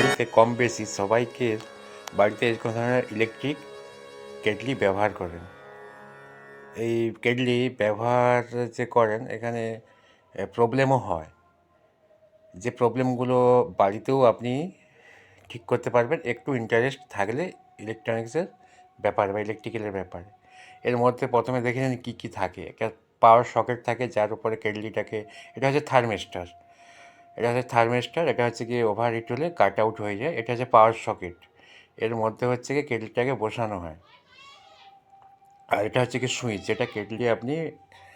বাড়িতে কম বেশি সবাইকে বাড়িতে কোনো ধরনের ইলেকট্রিক কেটলি ব্যবহার করেন। এই কেটলি ব্যবহার যে করেন এখানে প্রবলেমও হয়, যে প্রবলেমগুলো বাড়িতেও আপনি ঠিক করতে পারবেন একটু ইন্টারেস্ট থাকলে ইলেকট্রনিক্সের ব্যাপারে বা ইলেকট্রিক্যালের ব্যাপারে। এর মধ্যে প্রথমে দেখে নিন কী কী থাকে। একটা পাওয়ার সকেট থাকে যার উপরে কেটলিটাকে, এটা হচ্ছে থার্মিস্টর, এটা হচ্ছে গিয়ে ওভার হিট হলে কাট আউট হয়ে যায়। এটা হচ্ছে পাওয়ার সকেট, এর মধ্যে হচ্ছে গিয়ে কেটলিটাকে বসানো হয়। আর এটা হচ্ছে কি সুইচ, যেটা কেটলি আপনি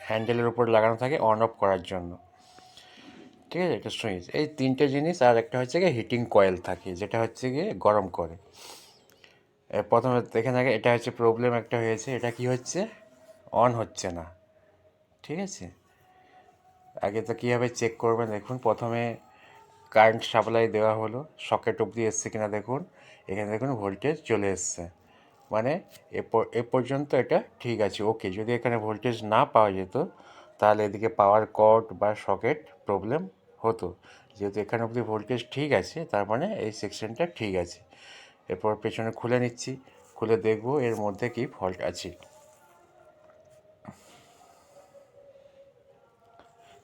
হ্যান্ডেলের উপর লাগানো থাকে অন অফ করার জন্য, ঠিক আছে, এটা সুইচ। এই তিনটে জিনিস। আর একটা হচ্ছে গিয়ে হিটিং কয়েল থাকে, যেটা হচ্ছে গিয়ে গরম করে। প্রথমে দেখে থাকে এটা হচ্ছে প্রবলেম একটা হয়েছে, এটা কি হচ্ছে, অন হচ্ছে না, ঠিক আছে। আগে তো কীভাবে চেক করবেন দেখুন, প্রথমে কারেন্ট সাপ্লাই দেওয়া হলো, সকেট অবধি এসছে কিনা দেখুন, এখানে দেখুন ভোল্টেজ চলে এসছে, মানে এ পর্যন্ত এটা ঠিক আছে, ওকে। যদি এখানে ভোল্টেজ না পাওয়া যেত তাহলে এদিকে পাওয়ার কর্ড বা সকেট প্রবলেম হতো। যেহেতু এখানে অবধি ভোল্টেজ ঠিক আছে, তার মানে এই সেকশনটা ঠিক আছে। এরপর পেছনে খুলে নিচ্ছি, খুলে দেখব এর মধ্যে কি ফল্ট আছে।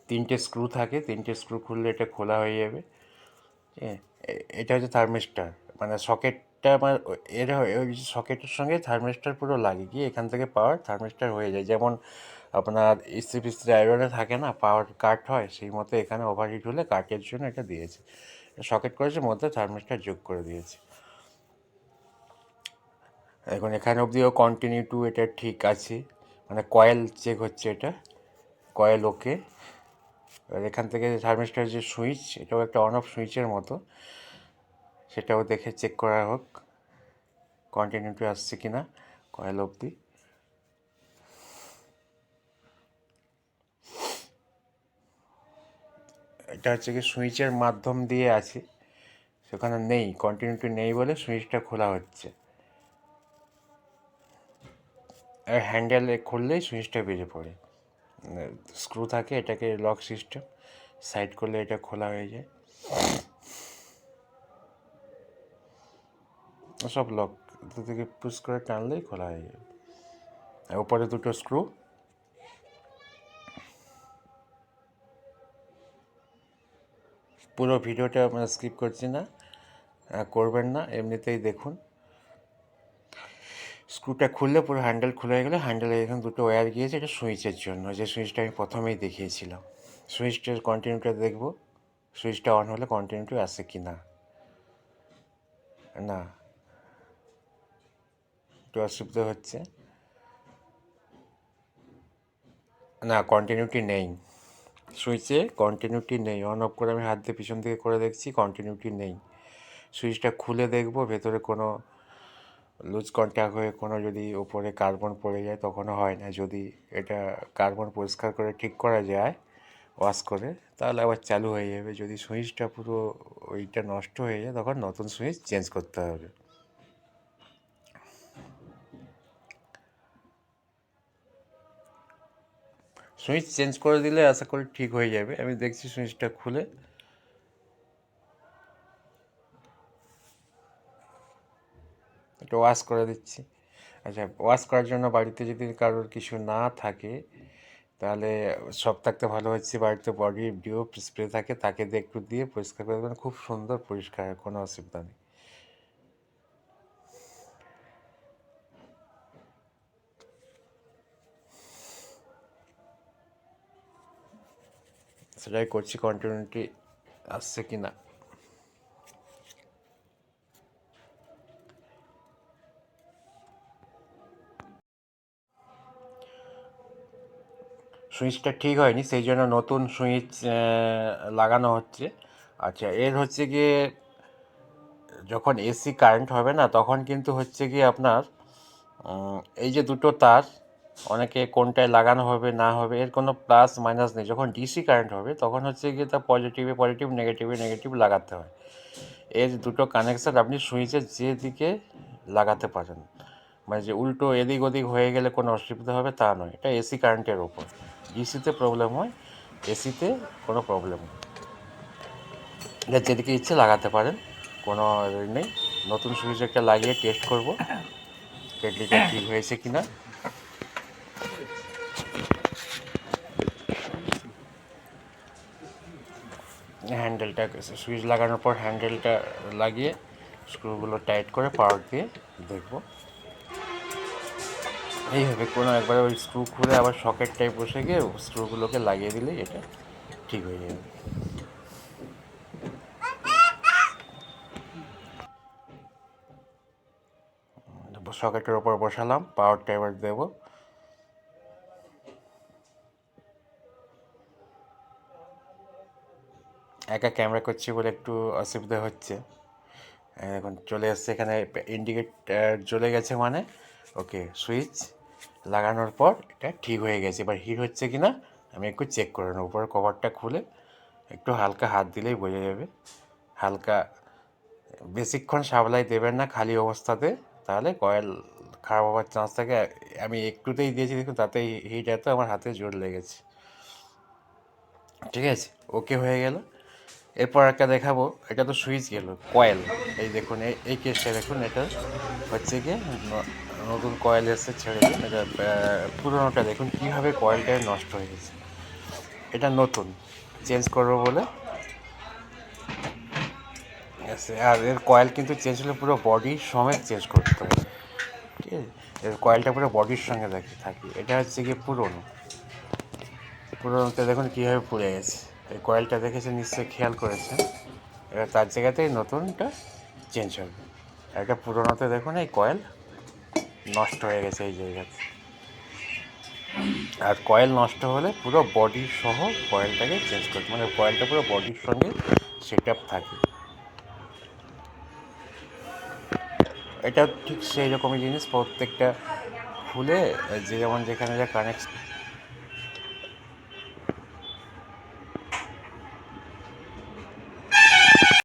তিনটে স্ক্রু থাকে, তিনটে স্ক্রু খুললে এটা খোলা হয়ে যাবে। এটা হচ্ছে থার্মিস্টার, মানে সকেটটা, মানে এর ওই সকেটের সঙ্গে থার্মিস্টার পুরো লাগে গিয়ে এখান থেকে পাওয়ার থার্মিস্টার হয়ে যায়। যেমন আপনার ইস্ত্রি ফিস্ত্রি আয়রনে থাকে না, পাওয়ার কাট হয়, সেই মতো এখানে ওভারহিট হলে কাটের জন্য এটা দিয়েছে। সকেট করেছে, মধ্যে থার্মিস্টার যোগ করে দিয়েছে। এখন এখানে অবধিও কন্টিনিউ টু এটা ঠিক আছে, মানে কয়েল চেক হচ্ছে, এটা কয়েল ওকে। এবার এখান থেকে থার্মিস্টার যে সুইচ, এটাও একটা অন অফ সুইচের মতো, সেটাও দেখে চেক করা হোক কন্টিনিউটি আসছে কিনা কয়েল অবধি। এটা হচ্ছে কি সুইচের মাধ্যম দিয়ে আছে, সেখানে নেই, কন্টিনিউটি নেই বলে সুইচটা খোলা হচ্ছে। আর হ্যান্ডেল খুললেই সুইচটা বেরিয়ে পড়ে, স্ক্রু থাকে, এটাকে লক সিস্টেম, সাইড করলে এটা খোলা হয়ে যায়, সব লক থেকে পুশ করে টানলেই খোলা হয়ে যায়। আর উপরে দুটো স্ক্রু। পুরো ভিডিওটা মানে স্কিপ করছি না, করবেন না, এমনিতেই দেখুন। স্ক্রুটা খুললে পুরো হ্যান্ডেল খুলে গেলে, হ্যান্ডেলে এখানে দুটো ওয়্যার গিয়েছে, এটা সুইচের জন্য, যে সুইচটা আমি প্রথমেই দেখিয়েছিলাম। সুইচটার কন্টিনিউটা দেখব, সুইচটা অন হলে কন্টিনিউটি আসে কি না। না, একটু অসুবিধা হচ্ছে, না কন্টিনিউটি নেই, সুইচে কন্টিনিউটি নেই। অন অফ করে আমি হাত দিয়ে পিছন দিকে করে দেখছি, কন্টিনিউটি নেই। সুইচটা খুলে দেখব ভেতরে কোনো লুজ কন্ট্যাক্ট হয়ে কোনো যদি ওপরে কার্বন পড়ে যায় তখনও হয় না। যদি এটা কার্বন পরিষ্কার করে ঠিক করা যায় ওয়াশ করে, তাহলে আবার চালু হয়ে যাবে। যদি সুইচটা পুরো ওইটা নষ্ট হয়ে যায় তখন নতুন সুইচ চেঞ্জ করতে হবে। সুইচ চেঞ্জ করে দিলে আশা করি ঠিক হয়ে যাবে। আমি দেখছি সুইচটা খুলে, এটা ওয়াশ করে দিচ্ছি। আচ্ছা, ওয়াশ করার জন্য বাড়িতে যদি কারোর কিছু না থাকে তাহলে সব থাকতে ভালো হচ্ছে, বাড়িতে বডি ডিও স্প্রে থাকে, তাকে দিয়ে একটু দিয়ে পরিষ্কার করে দেবেন, খুব সুন্দর পরিষ্কার, কোনো অসুবিধা নেই। সেটাই করছি, কন্টিনিউটি আসছে কি না। সুইচটা ঠিক হয়নি, সেই জন্য নতুন সুইচ লাগানো হচ্ছে। আচ্ছা, এর হচ্ছে গিয়ে যখন এসি কারেন্ট হবে না তখন কিন্তু হচ্ছে গিয়ে আপনার এই যে দুটো তার, অনেকে কোনটায় লাগানো হবে না হবে এর কোনো প্লাস মাইনাস নেই। যখন ডিসি কারেন্ট হবে তখন হচ্ছে গিয়ে তা পজিটিভে পজিটিভ, নেগেটিভে নেগেটিভ লাগাতে হয়। এর দুটো কানেকশান আপনি সুইচের যে দিকে লাগাতে পারেন, মানে যে উল্টো এদিক ওদিক হয়ে গেলে কোনো অসুবিধা হবে তা নয়। এটা এসি কারেন্টের ওপর, ডিসিতে প্রবলেম হয়, এসিতে কোনো প্রবলেম নেই। এটা যেদিকে ইচ্ছে লাগাতে পারেন। কোনো নেই। নতুন সুইচ একটা লাগিয়ে টেস্ট করব কেটলিটা ঠিক হয়েছে কি না। হ্যান্ডেলটা সুইচ লাগানোর পর হ্যান্ডেলটা লাগিয়ে স্ক্রুগুলো টাইট করে পাওয়ার দিয়ে দেখব। এইভাবে কোনো একবার ওই স্ক্রু খুলে আবার সকেট টাইপ বসে গিয়ে স্ক্রুগুলোকে লাগিয়ে দিলেই এটা ঠিক হয়ে যাবে। সকেটের ওপর বসালাম, পাওয়ারটা এবার দেবো। একা ক্যামেরা করছি বলে একটু অসুবিধা হচ্ছে। এখন চলে আসছে এখানে ইন্ডিকেটার জ্বলে গেছে, মানে ওকে সুইচ লাগানোর পর এটা ঠিক হয়ে গেছে। এবার হিট হচ্ছে কি না আমি একটু চেক করে নেব। উপরের কভারটা খুলে একটু হালকা হাত দিলেই বোঝা যাবে। হালকা, বেশিক্ষণ সাবলাই দেবেন না খালি অবস্থাতে, তাহলে কয়েল খারাপ হওয়ার চান্স থাকে। আমি একটুতেই দিয়েছি, দেখুন তাতেই হিট এত আমার হাতে জোর লেগেছে। ঠিক আছে, ওকে হয়ে গেল। এরপর একটা দেখাবো, এটা তো সুইচ গেল, কয়েল। এই দেখুন এই কেসটা দেখুন, এটা হচ্ছে গিয়ে নতুন কয়েল এসে ছেড়ে দিন। এটা পুরোনোটা দেখুন কীভাবে কয়েলটা নষ্ট হয়ে গেছে। এটা নতুন চেঞ্জ করবো বলে আছে। আর এর কয়েল কিন্তু চেঞ্জ হলে পুরো বডি সমেত চেঞ্জ করতে হবে। ঠিক আছে, এর কয়েলটা পুরো বডির সঙ্গে থাকি। এটা হচ্ছে গিয়ে পুরোনোতে দেখুন কীভাবে পুড়ে গেছে। এই কয়েলটা দেখেছেন নিশ্চয়ই, খেয়াল করেছেন। এবার তার জায়গাতেই নতুনটা চেঞ্জ হবে। একটা পুরোনোতে দেখুন এই কয়েল নষ্ট হয়ে গেছে এই জায়গাতে। আর কয়েল নষ্ট হলে পুরো বডি সহ কয়েলটাকে চেঞ্জ করতে, মানে কয়েলটা পুরো বডির সঙ্গে সেট আপ থাকে। এটা ঠিক সেই রকমই জিনিস, প্রত্যেকটা খুলে যে যেমন যেখানে যা কানেক্ট